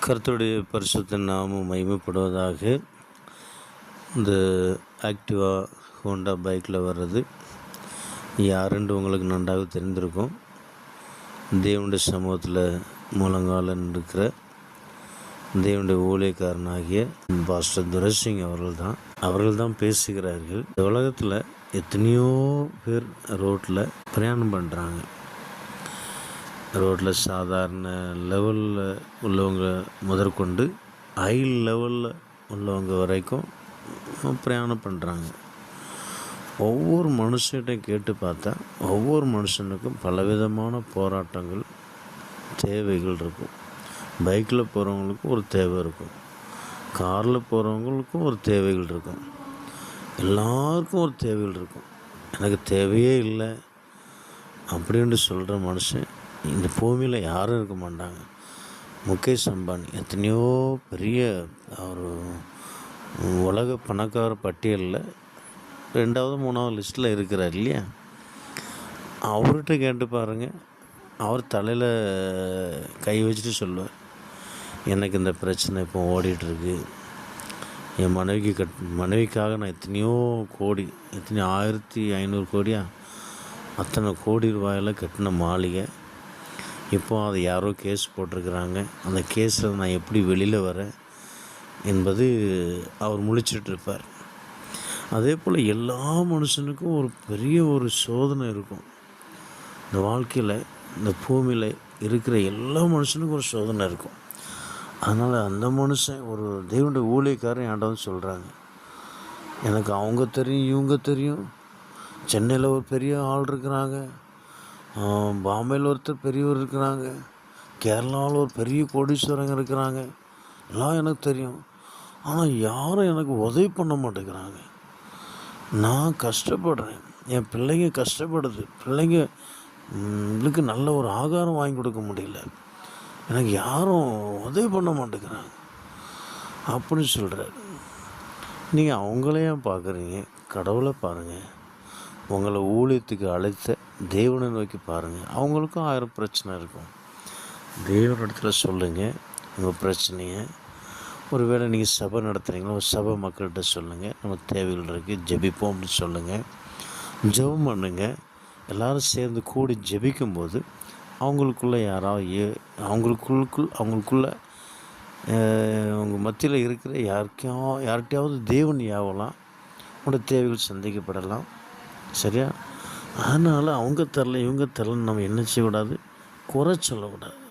கர்த்தருடைய பரிசுத்த நாமம் மகிமைப்படுவதாக. இந்த ஆக்டிவா ஹோண்டா பைக்கில் வர்றது யாருன்னு உங்களுக்கு நன்றாக தெரிந்திருக்கும். தேவனுடைய சமூகத்தில் முழங்கால இருக்கிற தேவனுடைய ஊழியக்காரனாகிய பாஸ்டர் துரைசிங் அவர்கள் தான் பேசுகிறார்கள். இந்த உலகத்தில் எத்தனையோ பேர் ரோட்டில் பிரயாணம் பண்ணுறாங்க. ரோட்டில் சாதாரண லெவலில் உள்ளவங்க முதற்கொண்டு ஹை லெவலில் உள்ளவங்க வரைக்கும் பிரயாணம் பண்ணுறாங்க. ஒவ்வொரு மனுஷன்கிட்டையும் கேட்டு பார்த்தா ஒவ்வொரு மனுஷனுக்கும் பலவிதமான போராட்டங்கள், தேவைகள் இருக்கும். பைக்கில் போகிறவங்களுக்கும் ஒரு தேவை இருக்கும், காரில் போகிறவங்களுக்கும் ஒரு தேவைகள் இருக்கும், எல்லாருக்கும் ஒரு தேவைகள் இருக்கும். எனக்கு தேவையே இல்லை அப்படின்ட்டு சொல்கிற மனுஷன் இந்த பூமியில் யாரும் இருக்க மாட்டாங்க. முகேஷ் அம்பானி எத்தனையோ பெரிய ஒரு உலக பணக்கார பட்டியலில் 2வது 3வது லிஸ்ட்டில் இருக்கிறார் இல்லையா? அவர்கிட்ட கேட்டு பாருங்கள். அவர் தலையில் கை வச்சுட்டு சொல்லுவார், எனக்கு இந்த பிரச்சனை இப்போ ஓடிட்டுருக்கு. என் மனைவிக்காக நான் எத்தனையோ 1500 கோடியா அத்தனை கோடி ரூபாயில் கட்டின மாளிகை, இப்போ அதை யாரோ கேஸ் போட்டிருக்கிறாங்க. அந்த கேஸில் நான் எப்படி வெளியில் வரேன் என்பது அவர் முழிச்சிட்ருப்பார். அதே போல் எல்லா மனுஷனுக்கும் ஒரு பெரிய ஒரு சோதனை இருக்கும். இந்த வாழ்க்கையில், இந்த பூமியில் இருக்கிற எல்லா மனுஷனுக்கும் ஒரு சோதனை இருக்கும். அதனால் அந்த மனுஷன் ஒரு தேவனுடைய ஊழியக்காரன் ஆண்டவன் சொல்கிறாங்க, எனக்கு அவங்க தெரியும், இவங்க தெரியும், சென்னையில் ஒரு பெரிய ஆள் இருக்கிறாங்க, பாம்பேயில் ஒருத்தர் பெரியவர் இருக்கிறாங்க, கேரளாவில் ஒரு பெரிய கோடீஸ்வரங்க இருக்கிறாங்க, எல்லாம் எனக்கு தெரியும். ஆனால் யாரும் எனக்கு உதவி பண்ண மாட்டேங்கிறாங்க. நான் கஷ்டப்படுறேன், என் பிள்ளைங்க கஷ்டப்படுது, பிள்ளைங்களுக்கு நல்ல ஒரு ஆகாரம் வாங்கி கொடுக்க முடியல, எனக்கு யாரும் உதவி பண்ண மாட்டேங்கிறாங்க அப்படின்னு சொல்கிறார். நீங்கள் அவங்களையே பார்க்குறீங்க, கடவுளை பாருங்கள். உங்களை ஊழியத்துக்கு அழைத்த தேவனை நோக்கி பாருங்கள். அவங்களுக்கும் 1000 பிரச்சனை இருக்கும். தேவனிடத்துல சொல்லுங்கள் உங்கள் பிரச்சனையை. ஒருவேளை நீங்கள் சபை நடத்துகிறீங்களோ சபை மக்கள்கிட்ட சொல்லுங்கள், நம்ம தேவைகள் இருக்குது, ஜெபிப்போம் அப்படின்னு சொல்லுங்கள். ஜெபம் பண்ணுங்கள். எல்லோரும் சேர்ந்து கூடி ஜெபிக்கும்போது அவங்களுக்குள்ளே அவங்களுக்குள்ளே அவங்க மத்தியில் இருக்கிற யார்கிட்டையாவது தேவன் யாவலாம், உங்களோட தேவைகள் சந்திக்கப்படலாம். சரியா? அதனால் அவங்க தரல இவங்க தரலன்னு நம்ம என்ன செய்யக்கூடாது, குறை சொல்லக்கூடாது.